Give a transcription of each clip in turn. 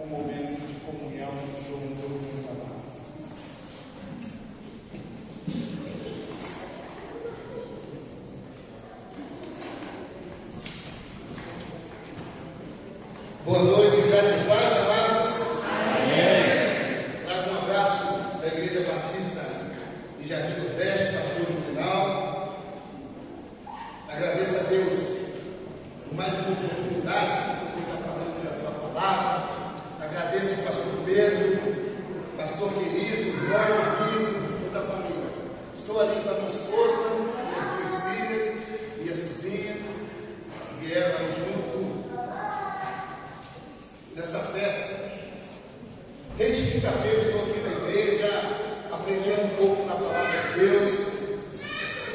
um momento de comunhão junto, meus amados. Boa noite, graça e paz, amados. Amém. Trago um abraço da Igreja Batista de Jardim do Oeste, pastor Juvenal. Agradeço a Deus por mais uma oportunidade de estar falando da tua palavra. Agradeço ao pastor Pedro, pastor querido, irmão, amigo, toda a família. Estou ali com a minha esposa, minhas duas filhas, minha sobrinha, vieram aí junto nessa festa. Desde quinta-feira estou aqui na igreja, aprendendo um pouco na palavra de Deus,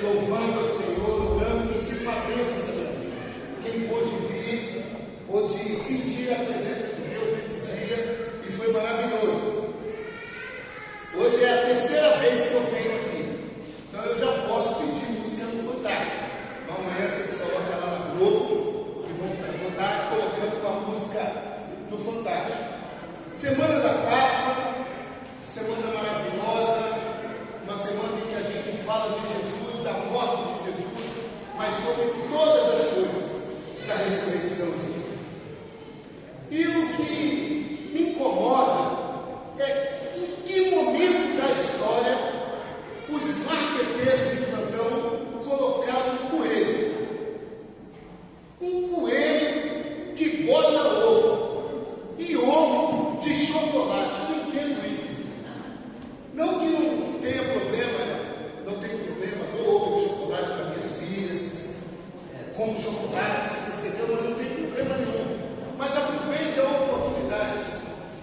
louvando ao Senhor, orando, tem sido uma bênção da minha vida. Quem pôde vir, pôde sentir a presença de Deus nesse dia, e foi maravilhoso. Hoje é a terceira vez que eu venho aqui, então eu já posso pedir música no Fantástico. Amanhã vocês colocam lá na Globo e vou estar colocando uma música no Fantástico. Semana da Páscoa, semana maravilhosa, uma semana em que a gente fala de Jesus, da morte de Jesus, mas sobre todas as coisas da ressurreição de Jesus. E o que me incomoda é em que momento da história os marqueteiros de plantão colocaram um coelho. Um coelho que bota ovo. E ovo de chocolate. Eu não entendo isso. Não que não tenha problema, não tem problema, dou ovo de chocolate para minhas filhas, como chocolate, se recebeu, mas não tem problema nenhum. Mas aproveite a oportunidade.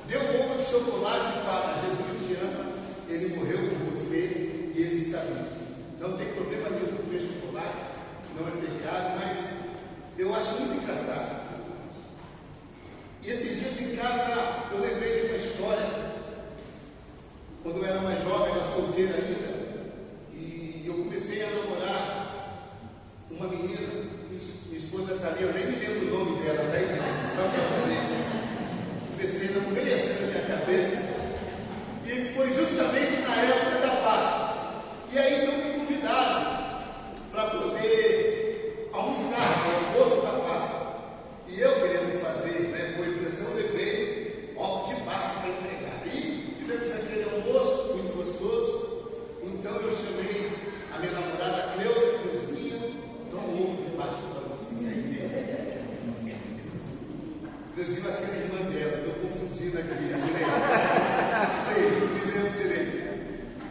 Dê um ovo de chocolate e fala: Jesus te ama, ele morreu por você e ele está vivo. Não tem problema nenhum comer chocolate, não é pecado, mas eu acho muito engraçado. E esses dias em casa eu lembrei de uma história, quando eu era mais jovem, era solteira ainda, e eu comecei a namorar uma menina, minha esposa está ali, eu nem me lembro o nome dela, tá aí? Comecei, não veio assim na minha cabeça, e foi justamente na época da Páscoa. E aí então me convidaram para poder almoçar, o almoço da Páscoa. E eu querendo fazer, boa impressão, levei ovos de Páscoa para entregar. E tivemos aquele almoço muito gostoso. Então eu chamei a minha namorada Cleuzinha, dá um ovo de Páscoa para você. Aí Cleuzinha, acho que é irmã dela, estou confundindo aqui. Sei, não me lembro direito.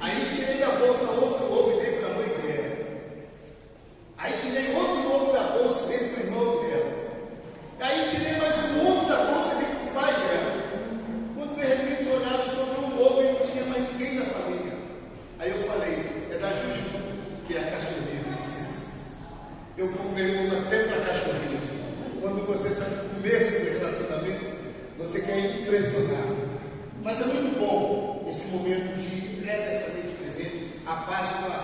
Aí tirei da bolsa outro ovo e dei para a mãe dela. Aí tirei outro ovo da bolsa e dei para o irmão dela. Aí tirei mais um ovo da bolsa e dei para o pai dela. Quando de repente olharam, sobrou um ovo e não tinha mais ninguém da família. Aí eu falei: é da Juju, que é a cachorrinha de vocês. Eu comprei um ovo até para a cachorrinha. Quando você está no começo do relacionamento, você quer impressionar. Mas é muito bom esse momento de entrega de presente. A Páscoa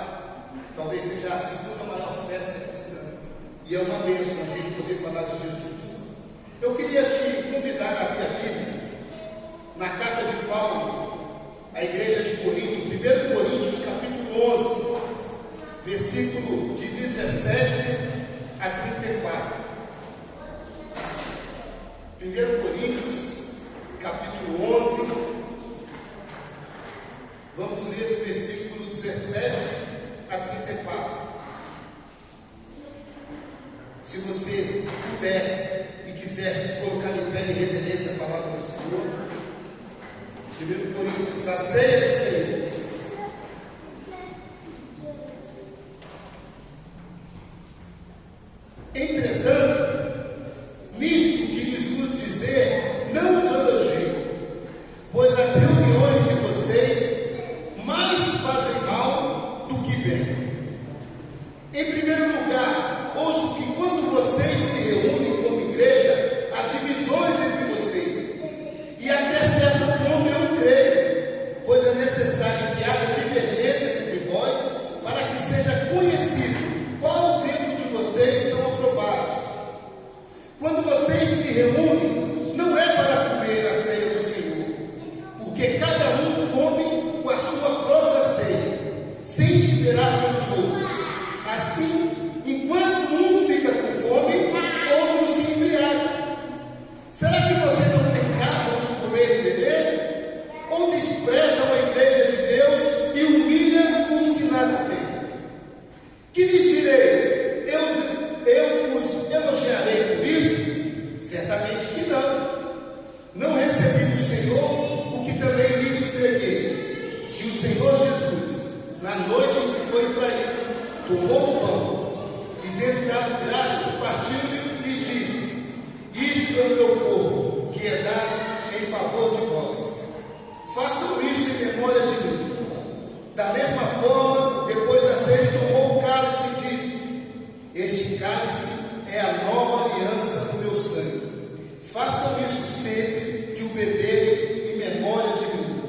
talvez seja a segunda maior festa cristã. E é uma bênção a gente poder falar de Jesus. Eu queria te convidar a abrir a Bíblia na carta de Paulo à igreja de Corinto, 1 Coríntios capítulo 11, versículo de 17 a 34. 1 Coríntios capítulo 11, vamos ler do versículo 17 a 34. Se você puder e quiser se colocar em pé em reverência à palavra do Senhor, 1 Coríntios, a ceia do Senhor. Entretanto, nisto que lhes vos dizer, não os elogio, pois as reuniões de vocês mais fazem mal do que bem. Em primeiro lugar, ouço que quando vocês se reúnem como igreja, há divisões entre vocês. E até certo ponto eu creio, pois é necessário que haja divergência entre vós, para que seja conhecido qual o credo de vocês são aprovados. tendo dado graças, partiu e disse: isto é o meu corpo, que é dado em favor de vós. Façam isso em memória de mim. Da mesma forma, depois da ceia, tomou o cálice e disse: este cálice é a nova aliança no meu sangue. Façam isso sempre que o beberem em memória de mim.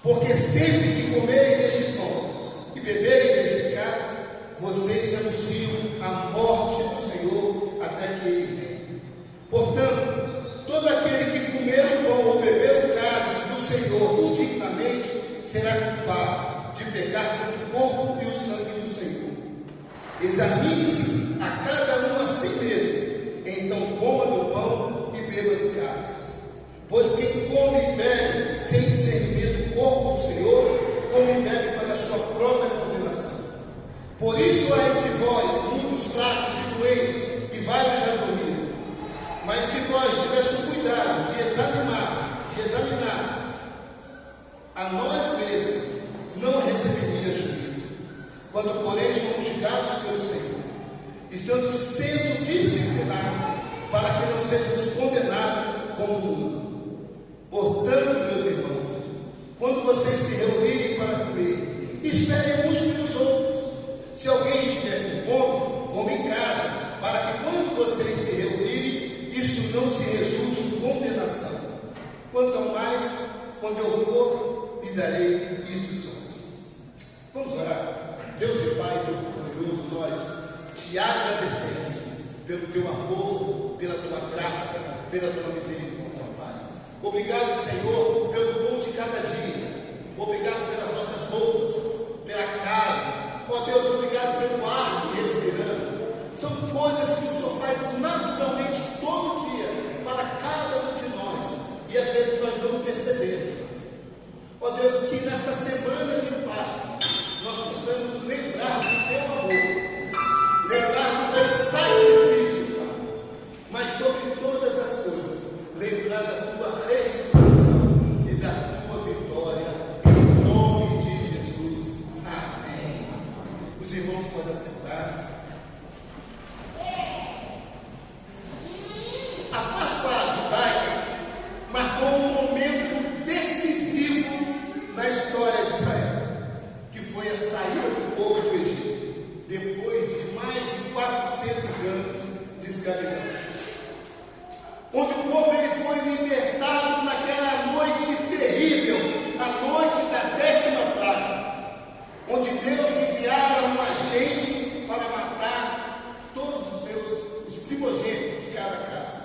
Porque sempre que comerem deste pão e beberem deste cálice, vocês anunciam a morte do Senhor até que Ele venha. Portanto, todo aquele que comer o pão ou beber o cálice do Senhor indignamente será culpado de pecar contra o corpo e o sangue do Senhor. Examine-se a cada um a si mesmo, então coma do pão e beba do cálice. Pois quem come e bebe sem discernimento o corpo do Senhor, come e bebe para a sua própria condenação. Por isso há entre vós muitos fracos e doentes, e vários já dormiram. Mas se nós tivéssemos cuidado de examinar a nós mesmos, não receberia juízo. Quando, porém, somos julgados pelo Senhor, estando sendo disciplinados, para que não sejamos condenados como o mundo. Portanto, meus irmãos, quando vocês se reunirem para comer, esperem uns pelos outros. Se alguém estiver com fome, coma em casa, para que quando vocês se reunirem, isso não se resulte em condenação. Quanto ao mais, quando eu for, lhe darei instruções. Vamos orar. Deus e Pai Todo-Poderoso, nós te agradecemos pelo teu amor, pela tua graça, pela tua misericórdia, Pai. Obrigado, Senhor, pelo pão de cada dia. Obrigado pelas nossas roupas, pela casa. Ó Deus, obrigado pelo ar que respiramos. São coisas que o Senhor faz naturalmente todo dia para cada um de nós. E às vezes nós não percebemos. Ó Deus, que nesta semana de Páscoa nós possamos lembrar do teu amor, lembrar do teu sacrifício, Pai. Mas sobre todas as coisas, lembrar da tua ressurreição e da tua vitória, em nome de Jesus. Amém. Os irmãos podem assentar-se. A Páscoa judaica marcou um momento decisivo na história de Israel, que foi a saída do povo do Egito, depois de mais de 400 anos de escravidão. Onde o povo ele foi libertado naquela noite terrível, a noite da 10ª praga, onde Deus enviara um agente para matar todos os primogênitos de cada casa.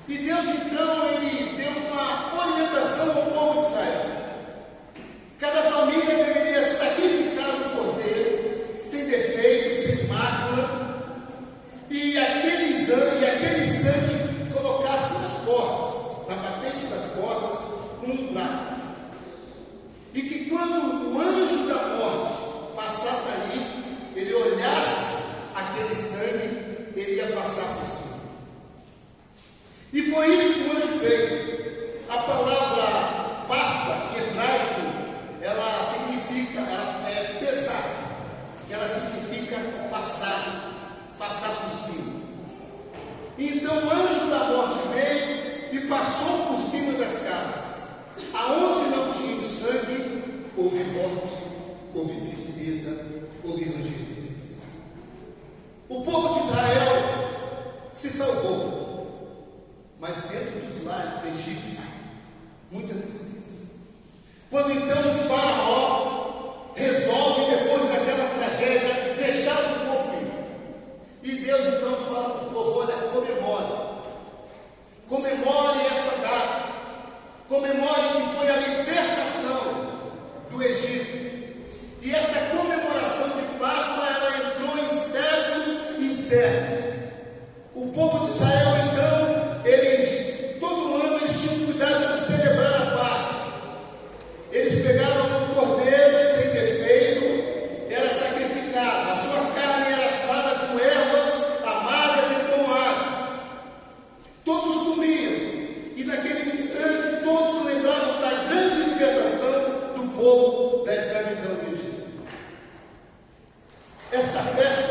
E Deus então ele deu uma orientação ao povo de Israel. Cada família deveria sacrificar um cordeiro sem defeito, sem mácula, e aquele sangue colocasse nas portas, na batente das portas, um prato. E que quando o anjo da morte passasse ali, ele olhasse aquele sangue, ele ia passar por cima. E foi isso que o anjo fez. A palavra Páscoa, em hebraico, ela é pesar, ela significa passar por cima. Então o anjo da morte veio e passou por cima das casas. Aonde não tinha sangue, houve morte, houve tristeza, houve ranger. O povo de Israel se salvou, mas dentro dos lares egípcios, muita tristeza. Quando então o faraó resolve, depois daquela tragédia, deixar o povo ir. E Deus então fala para o povo: olha, comemore essa data, comemore que foi a libertação do Egito. E essa comemoração de Páscoa, ela entrou em séculos e séculos. O povo de Israel então, todo ano eles tinham cuidado de celebrar a Páscoa. Eles pegavam um cordeiro sem defeito, era sacrificado, a sua carne era assada com ervas amargas e com asmos. Todos comiam, e naquele instante todos se lembravam da grande libertação do povo da escravidão do Egito. Esta festa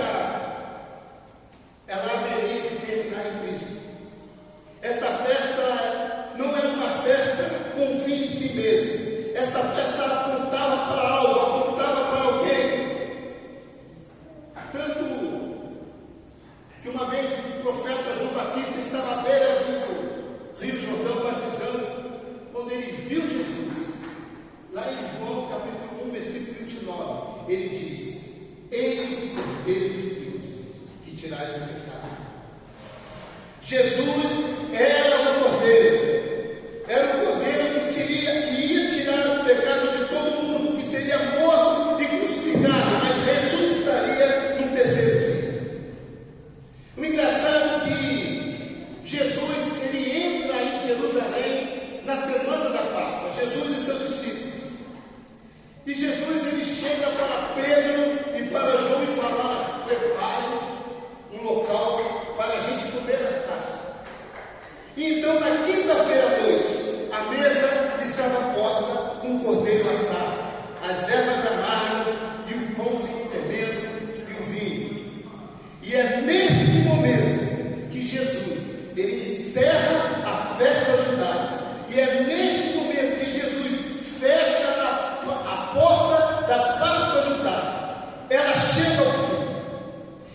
tirais o pecado. Jesus era o Cordeiro. Era o Cordeiro que ia tirar o pecado de todo mundo, que seria morto e crucificado, mas ressuscitaria no terceiro dia. O engraçado é que Jesus, ele entra em Jerusalém na semana da Páscoa, Jesus e seus discípulos. E Jesus, ele chega para Pedro e para João e fala: prepare um local para a gente comer a Páscoa. E então, na quinta-feira à noite, a mesa estava posta com o cordeiro assado, as ervas amargas e o pão sem fermento e o vinho. E é neste momento que Jesus, ele encerra a festa judaica. E é neste momento que Jesus fecha a porta da Páscoa judaica. Ela chega ao fim.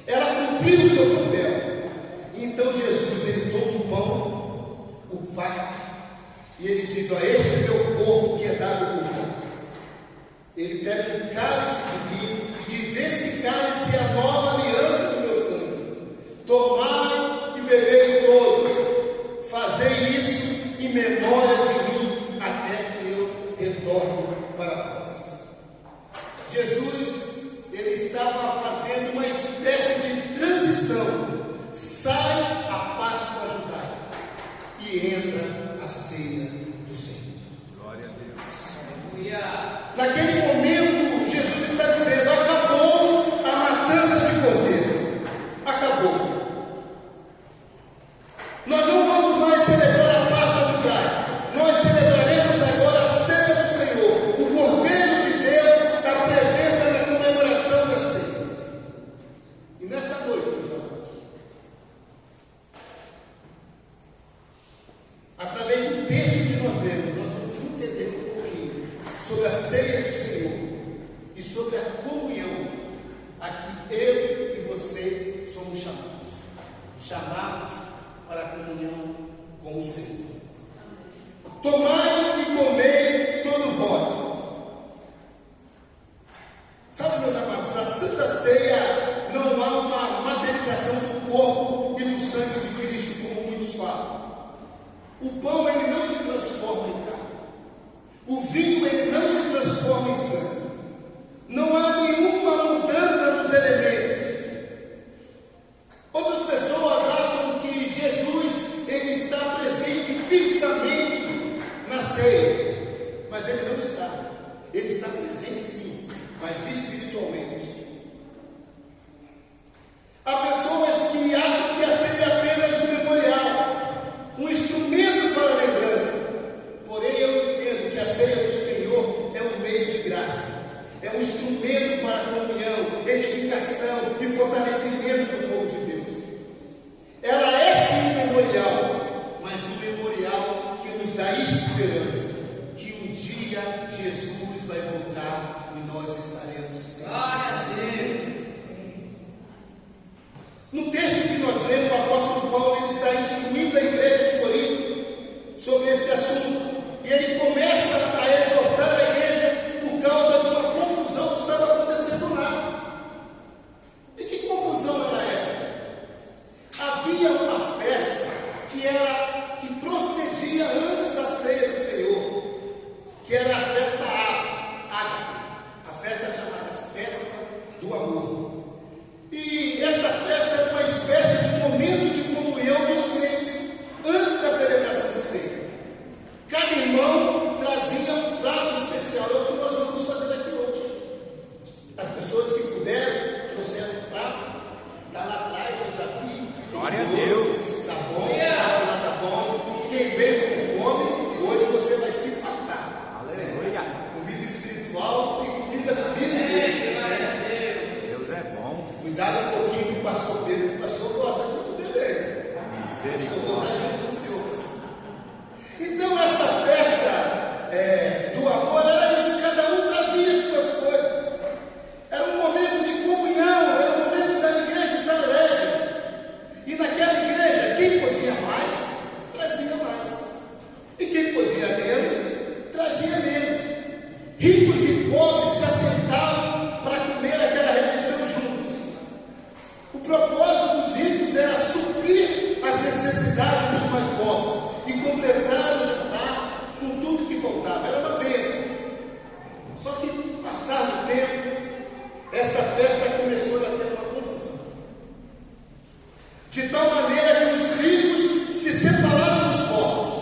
Ela cumpriu o seu papel. Então Jesus, ele toma o pão, o parte, e ele diz: ó, este é meu corpo que é dado por vós. Ele pega um cálice de vinho e diz: esse cálice é a nova aliança do meu sangue. Tomai e bebei todos. Fazei isso em memória de mim, até que eu retorne para vós. Jesus, ele estava fazendo uma espécie de transição. Sai a Páscoa judaica e entra a ceia do Senhor. Glória a Deus. Naquele momento, Jesus está dizendo: acabou a matança de cordeiro. Acabou. Nós não vamos mais celebrar a Páscoa judaica. Nós celebraremos agora a ceia do Senhor. O Cordeiro de Deus apresenta na comemoração da ceia. E nesta noite, meus amados, através do texto que nós lemos, nós vamos entender um pouquinho sobre a ceia do Senhor e sobre a comunhão a que eu e você somos chamados para a comunhão com o Senhor. Tomai e comei todos vós. Sabe, meus amados, a Santa Ceia não há uma materialização do corpo e do sangue de Cristo, como muitos falam. O pão, ele não se transforma em carne. O vinho, ele não se transforma em sangue. Não há nenhuma mudança nos elementos. Outras pessoas acham que Jesus, ele está presente fisicamente na ceia, mas ele não está. Ele está presente sim, mas espiritualmente. Há pessoas que acham que a ceia é apenas um memorial, um instrumento para a lembrança. Porém, eu entendo que a ceia do Senhor é um meio de graça, é um instrumento para a comunhão, edificação e fortalecimento do povo de Deus. Ela é sim um memorial, mas um memorial que nos dá esperança, que um dia Jesus vai voltar e nós estaremos sempre. Glória a Deus. No texto que nós lemos, o apóstolo Paulo, ele está instruindo a igreja de Corinto sobre esse assunto. E ele começa a exortar a igreja por causa de uma confusão que estava acontecendo lá. E que confusão era essa? Havia uma festa que procedia antes da ceia do Senhor, que era a festa ágape, a festa chamada Festa do Amor. E essa festa era uma espécie de momento de comunhão dos crentes antes da celebração da ceia. Cada irmão trazia um prato especial. É o que nós vamos fazer aqui hoje. As pessoas que puderam trouxeram um prato. Está lá atrás, eu já vi. Glória a Deus. Está bom, tá bom. Quem veio com fome, hoje você vai se matar. Aleluia. Comida espiritual e comida da Bíblia mesmo. Deus é bom. Cuidado um pouquinho com o pastor Pedro, que o pastor gosta de comer bem. Misericórdia. Então essa festa do amor era isso, cada um trazia suas coisas. Era um momento de comunhão, era um momento da igreja estar alegre. E naquela igreja, quem podia mais, trazia mais. E quem podia menos, trazia menos. Ricos e pobres se assentavam para comer aquela refeição juntos. O propósito dos ricos era suprir as necessidades dos mais pobres e completar o jantar com tudo que faltava. Era uma bênção. Só que, passado o tempo, esta festa começou a ter uma confusão. De tal maneira que os ricos se separaram dos pobres,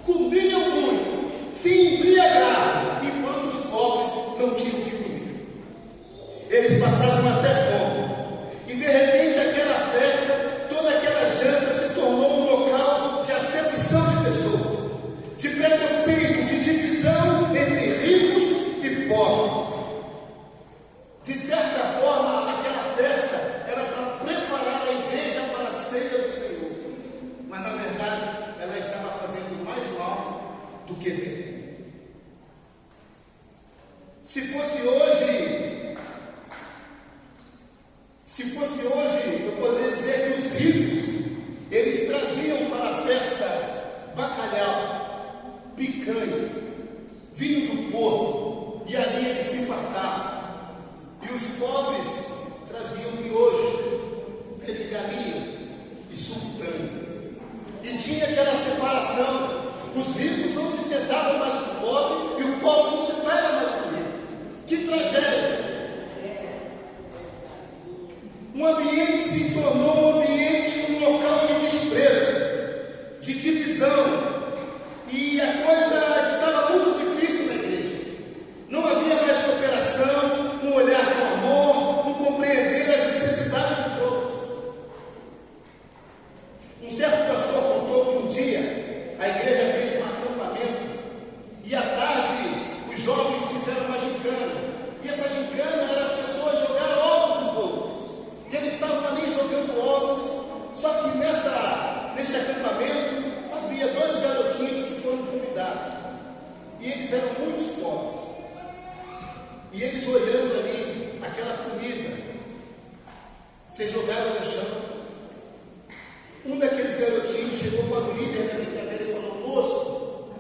comiam muito, se embriagaram, enquanto os pobres não tinham o que comer. Eles passaram até fome. E de repente aquela festa, toda aquela janta se tornou um local de acepção de pessoas, de preconceito, de divisão entre ricos e pobres. De certa forma, aquela festa era para preparar a igreja para a ceia do Senhor. Mas na verdade, ela estava fazendo mais mal do que bem. Se fosse hoje, eu poderia dizer que os ricos, eles traziam para a festa bacalhau, picanha, vinho do porco, e ali eles se fartavam. E os pobres traziam miojo, pé de galinha e sultanas. E tinha aquela separação. Os ricos não se sentavam mais com o pobre e o pobre não se sentava mais com ele. Que tragédia! Um ambiente se tornou um ambiente, um local de desprezo, de divisão. E a coisa estava muito difícil na igreja. Não havia mais cooperação, um olhar com amor, um compreender as necessidades dos outros. Um certo pastor contou que um dia a igreja fez um acampamento e à tarde os jovens fizeram uma gincana. E essa gincana era as pessoas jogar ovos nos outros. E eles estavam ali jogando ovos. Só que nesse acampamento havia 2 garotinhos que foram convidados. E eles eram muito pobres. E eles olhando ali aquela comida ser jogada no chão. Um daqueles garotinhos chegou para o líder da brincadeira e falou: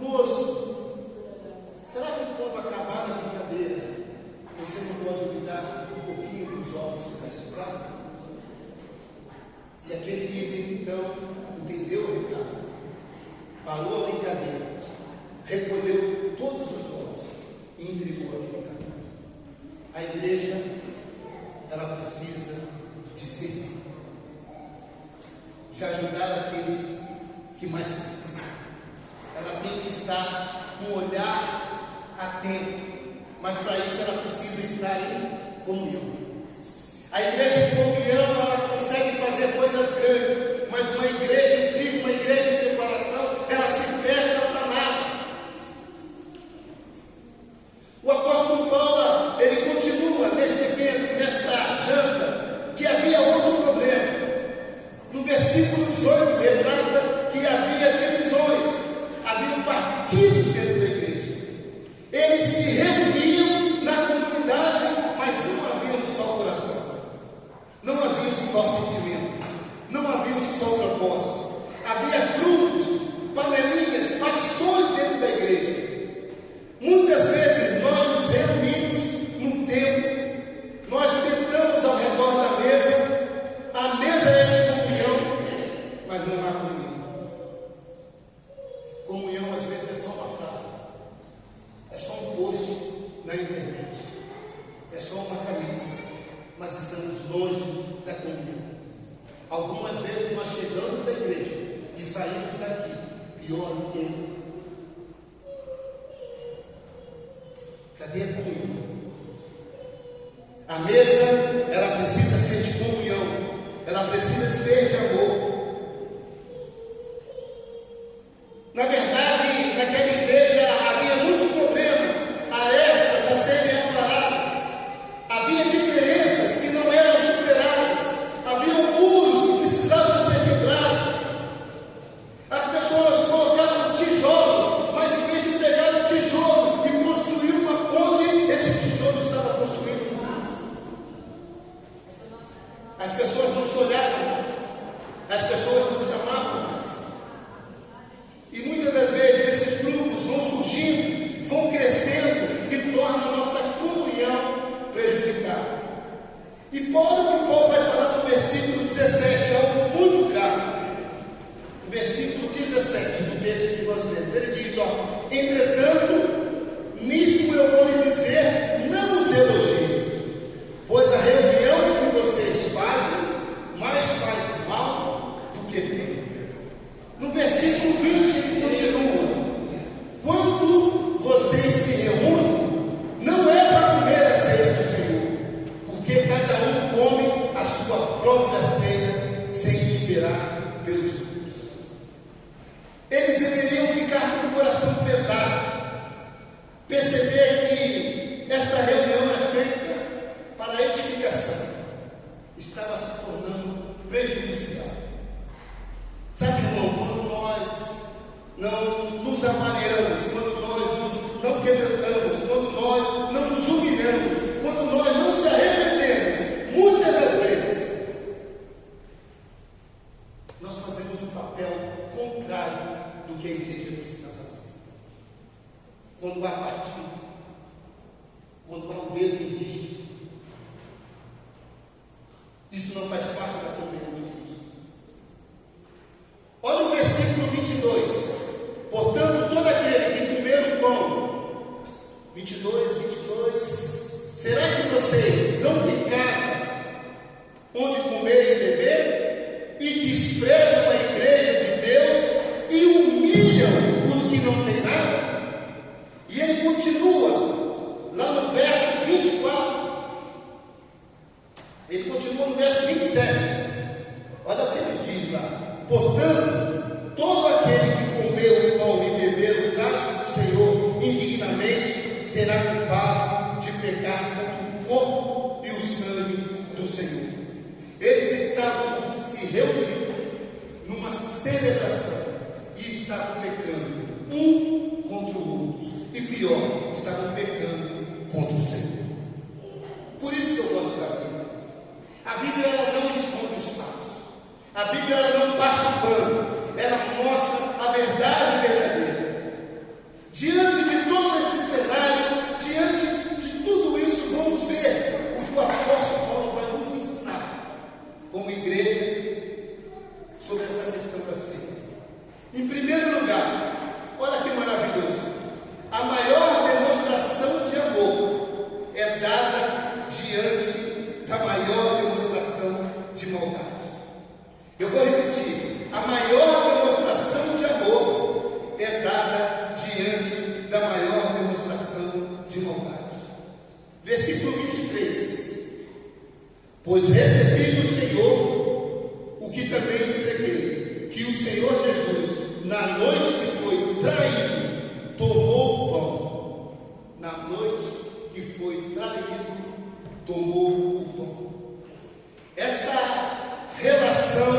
moço, será que quando acabar a brincadeira você não pode me dar um pouquinho dos ovos que vai sobrar? E aquele líder então entendeu o recado, parou a brincadeira, recolheu todos os ovos e entregou a brincadeira. A igreja, ela precisa de servir, de ajudar aqueles que mais precisam. Ela tem que estar com um olhar atento, mas para isso ela precisa estar em comunhão. A igreja em comunhão, ela consegue fazer coisas grandes, mas uma igreja incrível, uma igreja em separação, ela se fecha para nada. O apóstolo Paulo, ele continua nesse evento, nesta janta, que havia outro problema. No versículo 18 retrata que havia divisões, havia partidos dentro da igreja. Eles se reuniam na comunidade, mas não havia um só coração, não havia um só sentimento, não havia um só propósito. Havia grupos, panelinhas, facções dentro da igreja. Muitas vezes nós nos reunimos num tempo, nós sentamos ao redor da mesa, a mesa é de comunhão, mas não há comunhão. Comunhão às vezes é só uma frase, é só um post na internet, é só uma camisa, mas estamos longe da comunhão. Algumas vezes nós chegamos da igreja e saímos daqui pior do que ele. Cadê a comunhão? A mesa, ela precisa ser de comunhão, ela precisa ser de amor. Na verdade, naquela igreja havia muitos problemas, arestas a serem reparadas, havia diferenças que não eram superadas, havia muros que precisavam ser quebrados. As pessoas colocaram tijolos, mas em vez de pegar o tijolo e construir uma ponte, esse tijolo estava construindo muros. As pessoas não se olhavam mais, as pessoas não se amavam mais. E muitas das vezes esses grupos vão surgindo, vão crescendo e tornam a nossa comunhão prejudicada. E Paulo vai falar no versículo 17, algo muito Entretanto, nisto eu vou lhe dizer, não os elogios, pois a reunião que vocês fazem mais faz mal do que bem. No versículo 20 ele continua: quando vocês se reúnem, não é para comer a ceia do Senhor, porque cada um come a sua própria ceia sem esperar pelos outros. Eles deveriam ficar com o coração pesado, perceber que esta reunião é feita para edificação, estava se tornando prejudicial. Sabe, irmão, quando nós não nos avaliamos, quando nós não quebrantamos, quando nós não nos humilhamos, quando nós não se arrependemos, muitas das vezes nós fazemos um papel contrário do que a igreja precisa fazer. Quando há partido, quando há um dedo em risco, isso não faz parte da comunhão de Cristo. Olha o versículo 22. Portanto, todo aquele que comer o pão, 22, será que vocês não têm casa onde comer e beber, e desprezam a igreja de Deus e humilham os que não têm nada? E ele continua lá no verso 24. Ele continua no verso 27. Olha o que ele diz lá: portanto, todo aquele que comer o pão e beber o cálice do Senhor indignamente será culpado de pecar contra o corpo e o sangue do Senhor. Eles estavam se reunindo numa celebração e estavam pecando um contra o outro, e pior, estavam pecando contra o Senhor. Por isso que eu gosto da Bíblia. A Bíblia, ela não esconde os fatos. A Bíblia, ela não passa o pano. Ela mostra a verdade verdadeira. Diante de todo esse cenário, diante de tudo isso, vamos ver o que o apóstolo Paulo vai nos ensinar como igreja sobre essa questão da ceia. Em primeiro lugar, olha que maravilhoso, a maior demonstração de amor é dada diante da maior demonstração de maldade. Eu vou repetir: a maior demonstração de amor é dada diante da maior demonstração de maldade. Versículo 23: pois recebi do Senhor o que também entreguei, que o Senhor Jesus, na noite que foi traído, tomou o pão. Na noite que foi traído, tomou o pão. Esta relação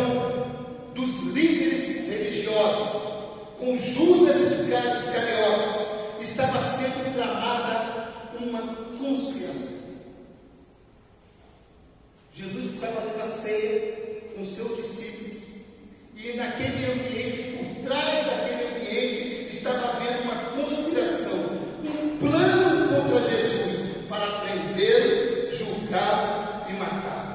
dos líderes religiosos com Judas Iscariotes estava sendo tramada uma conspiração. Jesus estava dando a ceia com seus discípulos, e naquele ambiente, por trás daquele ambiente, estava havendo uma conspiração, um plano contra Jesus para prendê-lo, julgá-lo e matá-lo.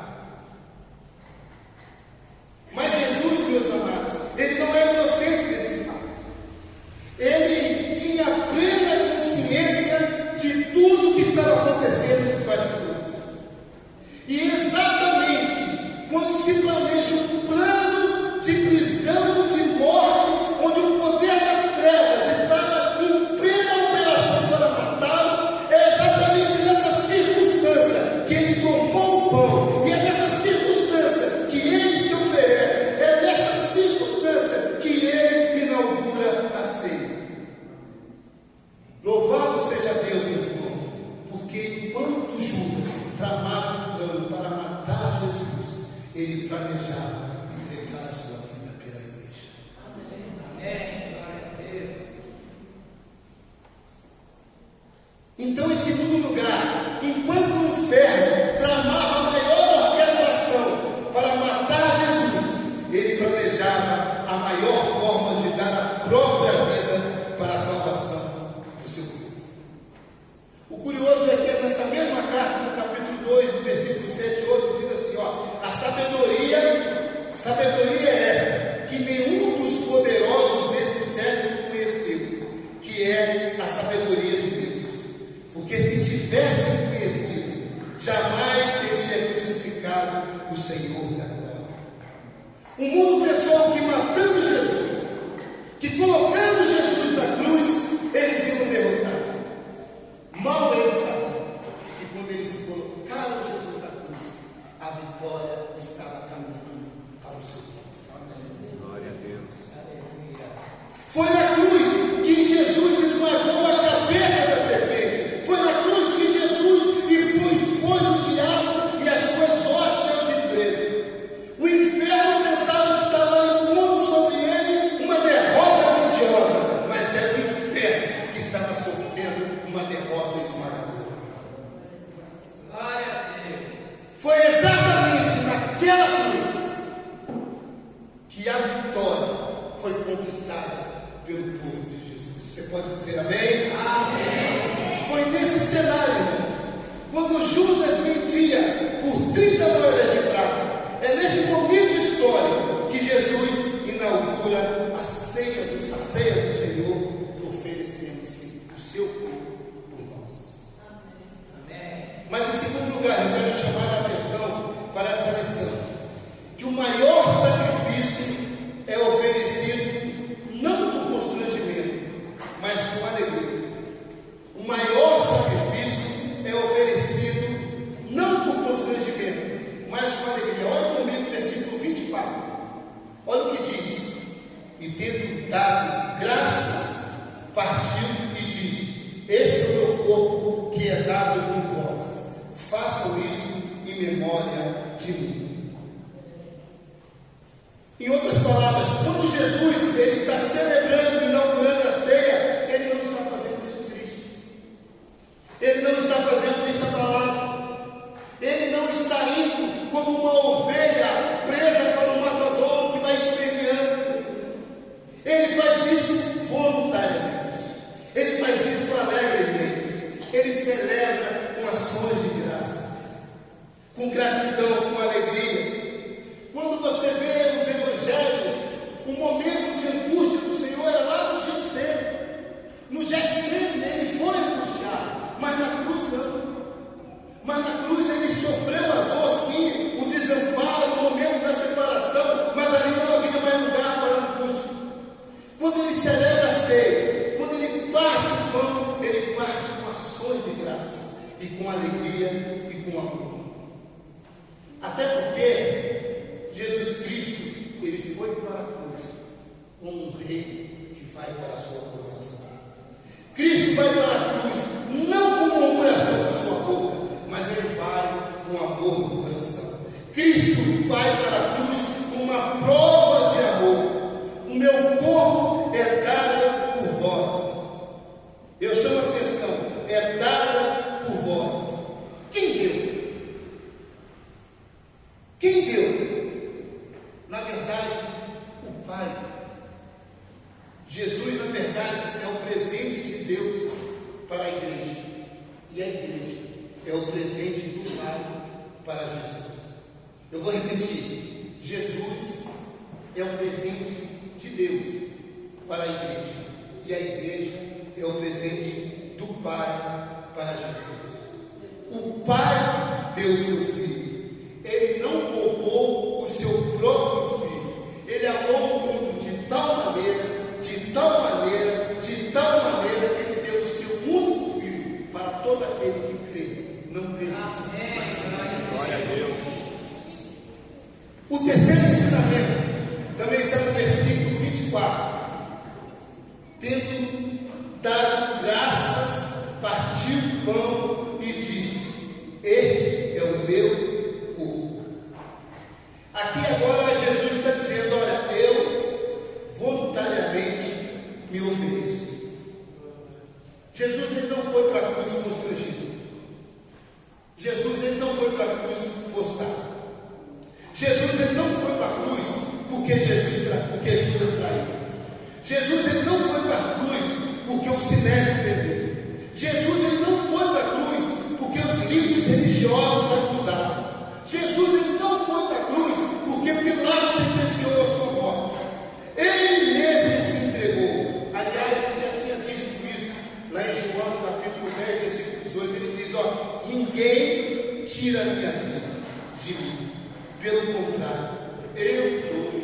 Mas Jesus, meus amados, ele não era inocente desse fato. Ele tinha plena consciência de tudo que estava acontecendo nos bastidores. E exatamente quando se planeja um plano de prisão, de morte, onde o poder das trevas estava em plena operação para matá-lo, é exatamente nessa circunstância que ele tomou o pão, e é nessa circunstância que ele se oferece, é nessa circunstância que ele inaugura a ceia. Louvado seja Deus, meus irmãos, porque enquanto Judas tramava um plano para matar Jesus, ele planejava entregar a sua vida pela igreja. Amém. Glória a Deus. Então, em segundo lugar, enquanto o inferno tramava a maior orquestração para matar Jesus, ele planejava a maior forma de dar a própria vida para a salvação do seu povo. O curioso é que nessa mesma carta, no capítulo 2, no versículo 7 e 8, diz assim: a sabedoria é essa, que nenhum dos poderosos desse século conheceu, que é O mundo pensou que matando Jesus, que colocando Jesus na cruz, eles iam derrotar. Mal eles sabiam que quando eles colocaram Jesus na cruz, a vitória estava caminhando para o seu povo. Glória a Deus. Foi na cruz que Jesus esmagou a cabeça da serpente. Foi na cruz que Jesus expôs o diabo e as suas hostes de preso. O inferno pensava que estava impondo sobre ele uma derrota grandiosa, mas era o inferno que estava sofrendo uma derrota esmagadora. Glória a Deus. Foi exatamente naquela cruz que a vitória foi conquistada pelo povo de Jesus. Você pode dizer amém? Amém. Foi nesse cenário, irmãos, quando Judas vendia por 30 moedas de prata. É nesse momento histórico que Jesus inaugura a ceia do Senhor, oferecendo-se o seu corpo por nós. Amém. Mas em segundo lugar, eu quero chamar a atenção para essa lição, que o maior sacrifício é oferecido não por constrangimento, mas com alegria. O maior sacrifício é oferecido não por constrangimento, mas com alegria. Olha comigo o versículo 24. Olha o que diz: e tendo dado graças, partiu e disse: esse é o meu corpo que é dado por vós. Façam isso em memória de mim. Em outras palavras, quando Jesus ele está celebrando, inaugurando a ceia, ele não está fazendo isso triste. Ele não está fazendo isso abalado. Ele não está indo como uma ovelha presa para um matadouro que vai esperneando. Ele faz isso voluntariamente. Ele faz isso alegremente. Ele celebra com ações de graças, com gratidão, com alegria. Quando você vê nos evangelhos, o momento de angústia do Senhor era lá no Getsemane. No Getsemane ele foi angustiado, mas na cruz não. Mas na cruz ele sofreu a dor, sim, o desamparo, o momento da separação, mas ali não havia mais lugar para a angústia. Quando ele celebra a ceia, quando ele parte o pão, ele parte com ações de graça, e com alegria e com amor. Até porque Jesus Cristo, ele foi para a cruz como um rei que vai para a sua coroação. Cristo vai para a cruz não com uma oração da sua boca, mas ele vai com amor no coração. Cristo vai para a cruz com uma prova de amor. O meu corpo é dado por vós. Eu chamo a atenção, é dado por vós. Quem deu? Quem deu? Na verdade, o Pai. Jesus, na verdade, é o presente de Deus para a igreja. E a igreja é o presente do Pai para Jesus. Eu vou repetir. Jesus é o presente de Deus para a igreja. E a igreja é o presente do Pai para Jesus. O Pai deu seu Filho. Ele não poupou o seu próprio Filho. Ele amou o mundo de tal maneira, de tal maneira, de tal maneira, que ele deu o seu único Filho para todo aquele que crê. Não pereça, mas será. Glória a Deus. O terceiro ensinamento também está no versículo 24. Tendo dado graças, partiu o pão e disse: este é o meu corpo. Aqui agora Jesus está dizendo: olha, eu voluntariamente me ofereço. Jesus ele não foi para a cruz constrangido. Jesus ele não foi para a cruz forçado. Jesus ele não foi para a cruz porque Judas traiu. Jesus ele não foi para a cruz porque o Sinédrio perdeu. Jesus ele não foi para a cruz porque os líderes religiosos acusaram. Jesus ele não foi para a cruz porque Pilatos sentenciou a sua morte. Ele mesmo se entregou. Aliás, ele já tinha dito isso lá em João capítulo 10, versículo 18. Ele diz: ó, ninguém tira a minha vida de mim. Pelo contrário, eu dou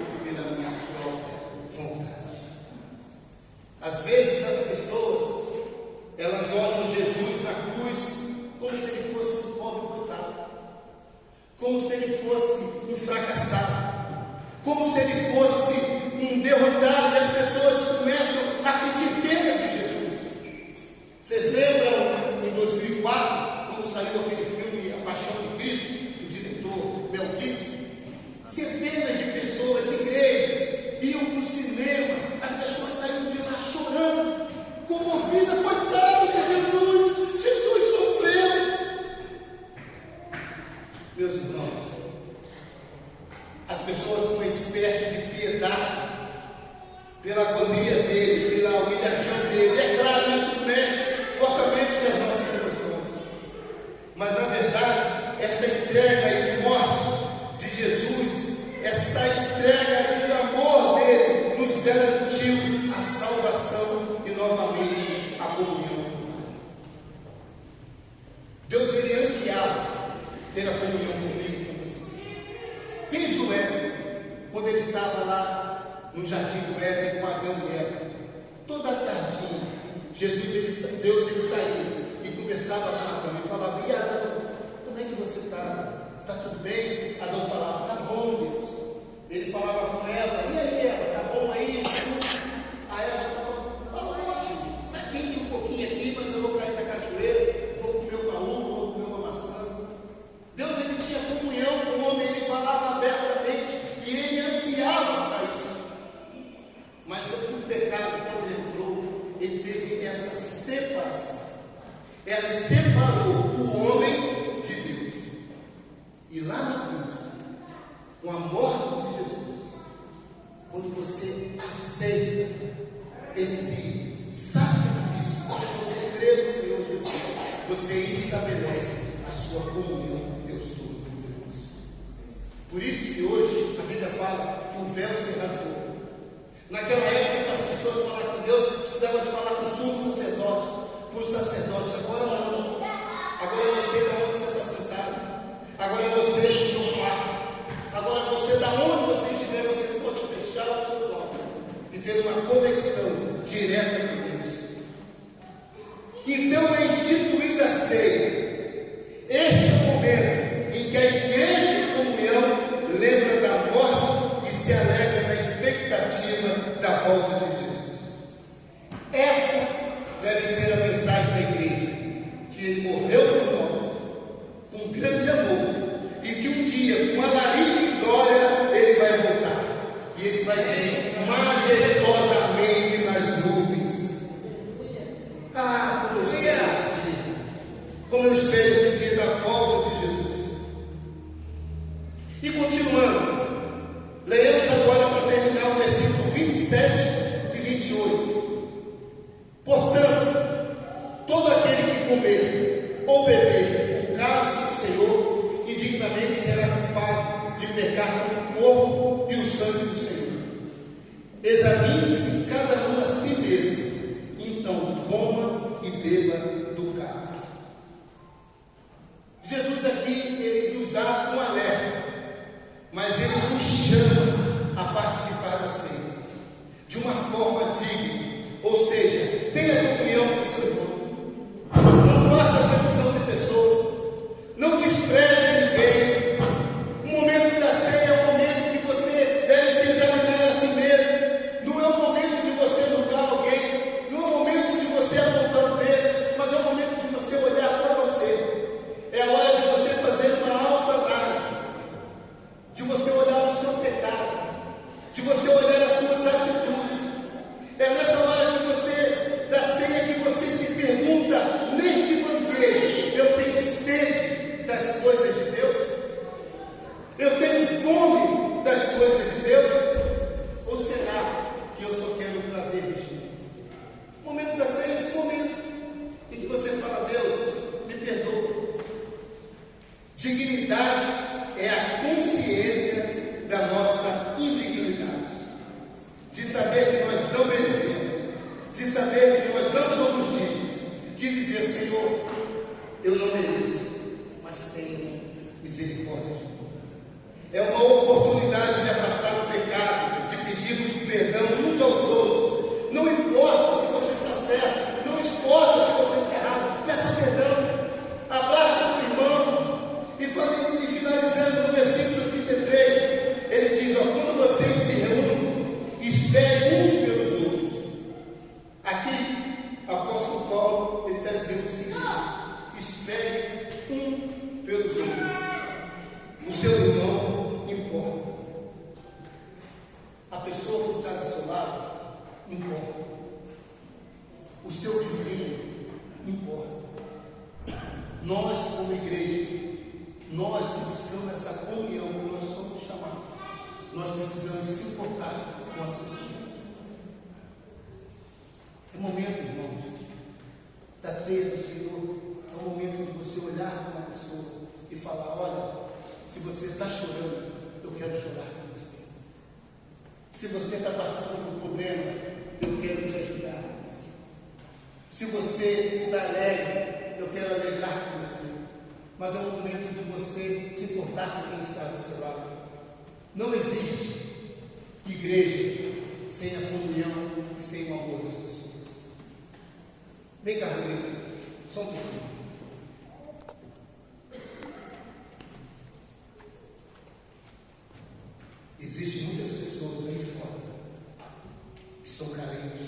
como se ele fosse um derrotado, e as pessoas começam a sentir pena de Jesus. Vocês lembram em 2004, quando saiu aquele filme A Paixão de Cristo, do diretor Mel Gibson? Centenas de pessoas, igrejas, iam para o cinema, as pessoas saíam de lá chorando, comovidas, coitado de Jesus, Jesus sofreu. Meus irmãos, as pessoas com uma espécie de piedade pela agonia dele, pela humilhação dele. É claro, isso mexe fortemente com as nossas emoções. Mas na verdade, essa entrega e morte de Jesus, essa entrega de amor dele, nos garantiu a salvação e novamente a comunhão. Deus, ele ansiava ter a comunhão comigo e com você. Desde o Éden, quando ele estava lá no jardim do Éden com Adão e Eva, toda a tardinha, Deus ele saía e conversava com Adão e falava: e Adão, como é que você está? Está tudo bem? Adão falava: está bom, Deus. Ele falava com Eva: e aí, Eva, está bom aí? A Eva estava ótimo, está quente um pouquinho aqui, mas eu vou cair na cachoeira, vou comer uma uva, vou comer uma maçã. Deus, ele tinha comunhão com o homem, ele falava abertamente e ele ansiava para isso. Mas o pecado, quando ele entrou, ele teve essa separação. Ela separou o homem de Deus. E lá na cruz, com a morte de Jesus, quando você aceita esse sacrifício, quando você crê no Senhor Jesus, você estabelece a sua comunhão com Deus Todo-Poderoso. Por isso que hoje a Bíblia fala que o véu se rasgou. Naquela época as pessoas falaram que Deus precisava de falar com o sumo sacerdote, com o sacerdote. Agora não. Agora você da onde você está sentado. Agora você no seu quarto. Agora você da onde você estiver, você pode fechar os seus olhos e ter uma conexão direta com Deus. Então é instituída a ceia. Este é o momento em que a igreja de comunhão lembra da morte e se alegra na expectativa da volta de Jesus. Essa deve ser a mensagem da igreja, que ele morreu por nós, com grande amor, e que um dia, com alarido e glória, ele vai voltar, e ele vai vir majestosamente nas nuvens. Ah, como eu espero esse dia! Como eu espero esse dia da volta de Jesus. E continuando, leemos agora para terminar o versículo 27 e 28. Portanto, todo aquele que comer ou beber o cálice do Senhor, indignamente será culpado de pecar contra o corpo e o sangue do Senhor. precisamos se importar com as pessoas. É o momento, irmãos, da ceia do Senhor. É o momento de você olhar para uma pessoa e falar: olha, se você está chorando, eu quero chorar com você. Se você está passando por um problema, eu quero te ajudar. Se você está alegre, eu quero alegrar com você. Mas é o momento de você se importar com quem está do seu lado. Não existe igreja sem a comunhão e sem o amor das pessoas. Vem cá, Rodrigo, só um pouquinho. Existem muitas pessoas aí fora que estão carentes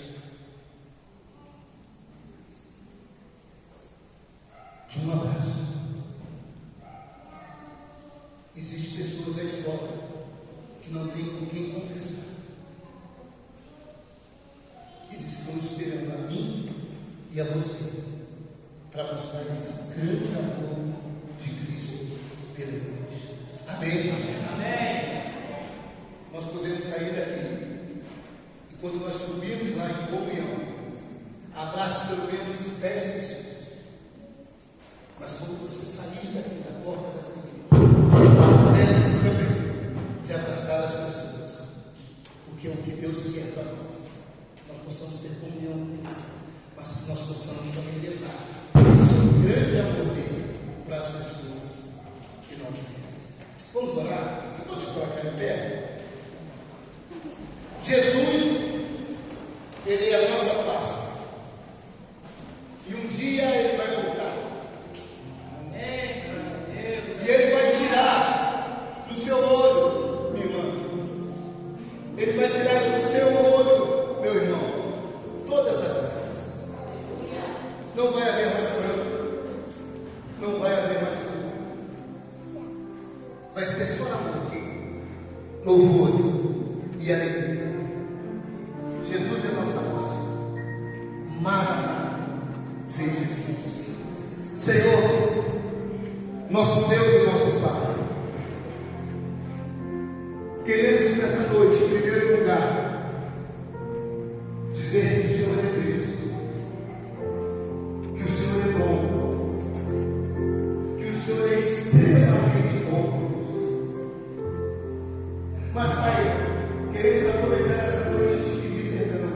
de um abraço. Existem pessoas aí fora que não têm com quem conversar. Eles estão esperando a mim e a você para mostrar esse grande amor de Cristo pela igreja. Amém? Amém. Nós podemos sair daqui e quando nós subirmos lá em comunhão, abraça pelo menos 10 pessoas. Mas quando você sair daqui da porta dessa igreja, lembre-se também de abraçar as pessoas, porque é o que Deus quer para nós. Nós possamos ter comunhão com Ele, mas que nós possamos também levar esse grande amor dele para as pessoas que não conhecem. Vamos orar? Você pode colocar em pé? Jesus, Ele é a nossa Páscoa. E um dia Ele vai voltar. Amém. E Ele vai tirar do seu olho, minha irmã. Ele vai tirar do seu olho, meu irmão, todas as lágrimas. Não vai haver mais pranto. Não vai haver mais dor. Vai ser só amor, louvores e alegria. Jesus é nossa Páscoa. Maranata, vem Jesus. Senhor, nosso Deus e nosso Pai, queremos nessa noite, em primeiro lugar, dizer que o Senhor é Deus, que o Senhor é bom, que o Senhor é extremamente bom. Mas, Pai, queremos aproveitar essa noite e te pedir perdão,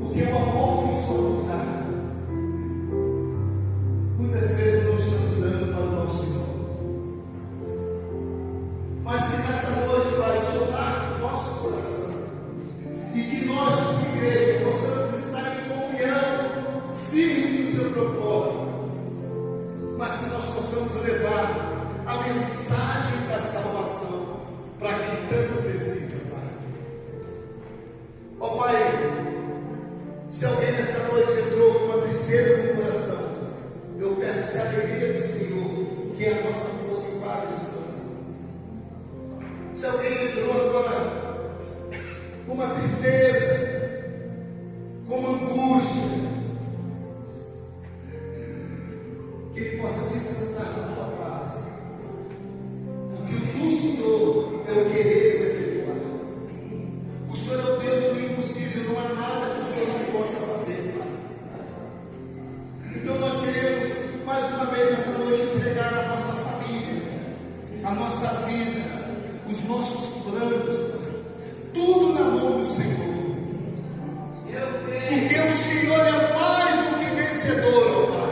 porque o amor que o Senhor nos dá, muitas vezes não estamos dando para o nosso irmão. Mas que nesta noite, Pai, o Senhor marque o nosso coração e que nós, como igreja, possamos estar em comunhão firme no seu propósito, mas que nós possamos levar a mensagem da salvação para quem tanto precisa, Pai. Ó Pai, se alguém nesta noite entrou com uma tristeza no coração, eu peço que a alegria do Senhor, que é a nossa força em várias situações. Se alguém entrou agora com uma tristeza, com uma angústia, que ele possa descansar na tua paz, porque o Senhor é o guerreiro efetuado. O Senhor é o Deus do impossível, não há nada que o Senhor não possa fazer, Pai. Então nós queremos mais uma vez nessa noite entregar a nossa família, a nossa vida, os nossos planos, tudo na mão do Senhor. Porque o Senhor é mais do que vencedor, Pai,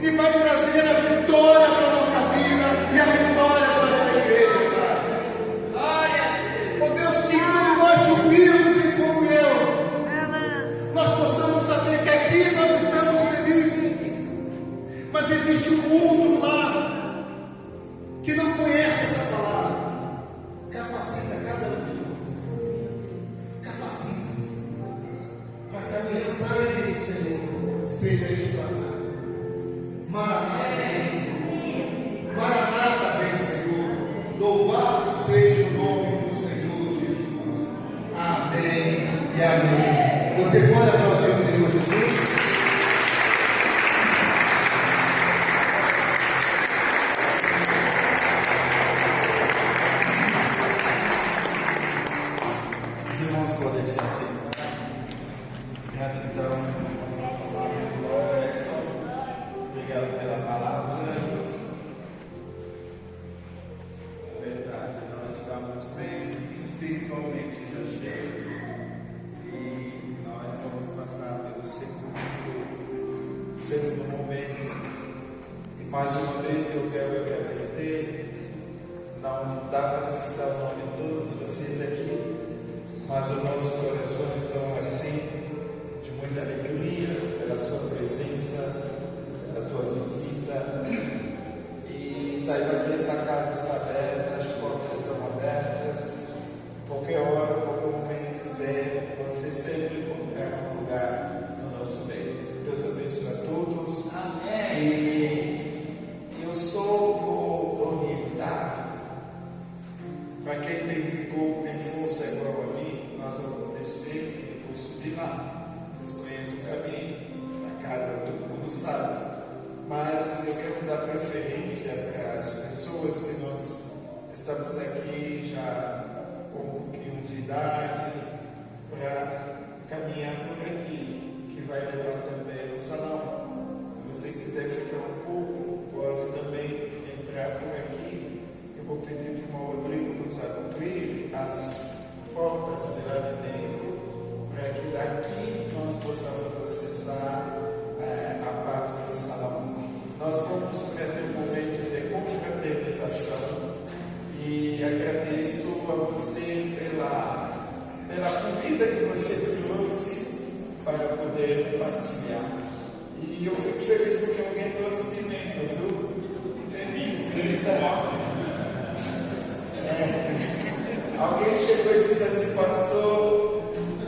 e vai trazer a vitória para a nossa vida e a vitória para esta igreja, Pai. Glória a Deus. Ó Deus, que quando nós subirmos em comunhão, nós possamos saber que aqui nós estamos felizes, mas existe um mundo lá que não conhece essa palavra. Capacita cada um de nós, capacita-se para que a mensagem do Senhor seja explanada. Maranata, vem Senhor. Maranata, vem Senhor. Louvado seja o nome do Senhor Jesus. Amém e amém. Você pode aplaudir o Senhor Jesus? espiritualmente já chega e nós vamos passar pelo segundo momento. E mais uma vez eu quero agradecer. Não dá para citar o nome de todos vocês aqui, mas os nossos corações estão assim, de muita alegria pela sua presença, pela tua visita. E saiba que essa casa está aberta, as portas estão abertas. Qualquer hora, qualquer momento quiser, você sempre encontrará um lugar no nosso meio. Deus abençoe a todos. Amém. E eu só vou orientar. Para quem tem vigor, tem força igual a mim, nós vamos descer e depois subir lá. Vocês conhecem o caminho, na casa todo mundo sabe. Mas eu quero dar preferência para as pessoas que nós estamos aqui já com um pouquinho de idade, para caminhar por aqui, que vai levar também no salão. Se você quiser ficar um pouco, pode também entrar por aqui. Eu vou pedir para o Rodrigo nos abrir as portas de lá de dentro, para que daqui nós possamos acessar a parte do salão. Nós vamos para ter um momento de confraternização e agradeço a você pela comida que você trouxe para poder partilhar. E eu fico feliz porque alguém trouxe pimenta, viu? Tem visita. Alguém chegou e disse assim, pastor,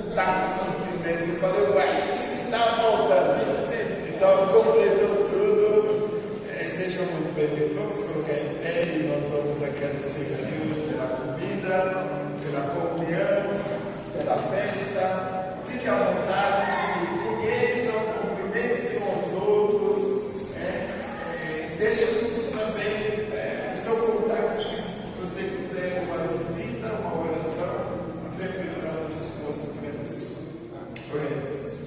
está com pimenta. Eu falei, ué, isso que estava faltando. Então completou tudo. Sejam muito bem-vindos. Vamos colocar em pé e nós vamos agradecer a Deus pela comida, pela comunhão, pela festa. Fiquem à vontade, se conheçam, cumprimentem-se uns aos outros. Deixem-nos também o seu contato, se você quiser uma visita, uma oração, sempre estamos dispostos para isso. Oremos.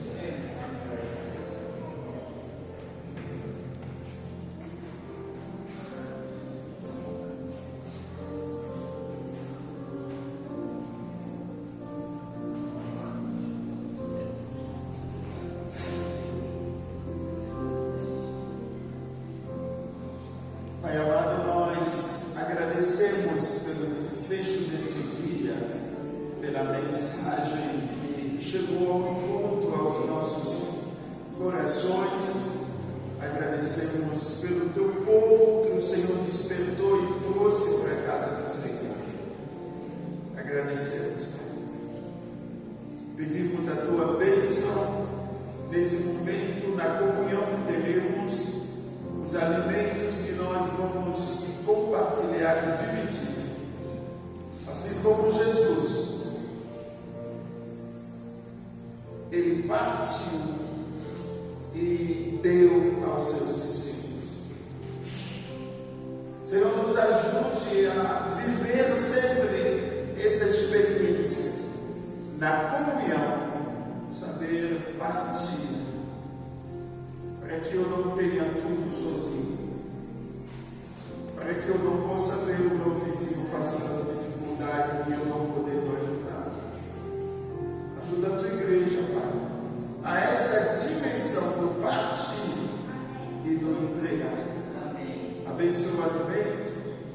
Pai amado, nós agradecemos pelo desfecho deste dia, pela mensagem que chegou ao encontro aos nossos corações. Agradecemos pelo teu povo que o Senhor despertou e trouxe para a casa do Senhor. Agradecemos, Pai. Pedimos a tua bênção nesse momento, na comunhão que teremos, os alimentos que nós vamos compartilhar e dividir. Assim como Jesus, ele partiu e deu aos seus discípulos. Senhor, nos ajude a viver sempre essa experiência na comunhão, saber partir, para que eu não tenha tudo sozinho, para que eu não possa ver o meu vizinho passando dificuldade e eu não podendo ajudar. Ajuda a tua igreja, Pai, a esta dimensão do partir e do entregar. Abençoe o alimento,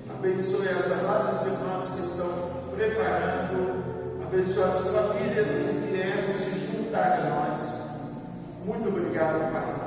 abençoe as amadas irmãs que estão preparando, abençoe as famílias que vieram se juntar a nós. Muito obrigado, Pai.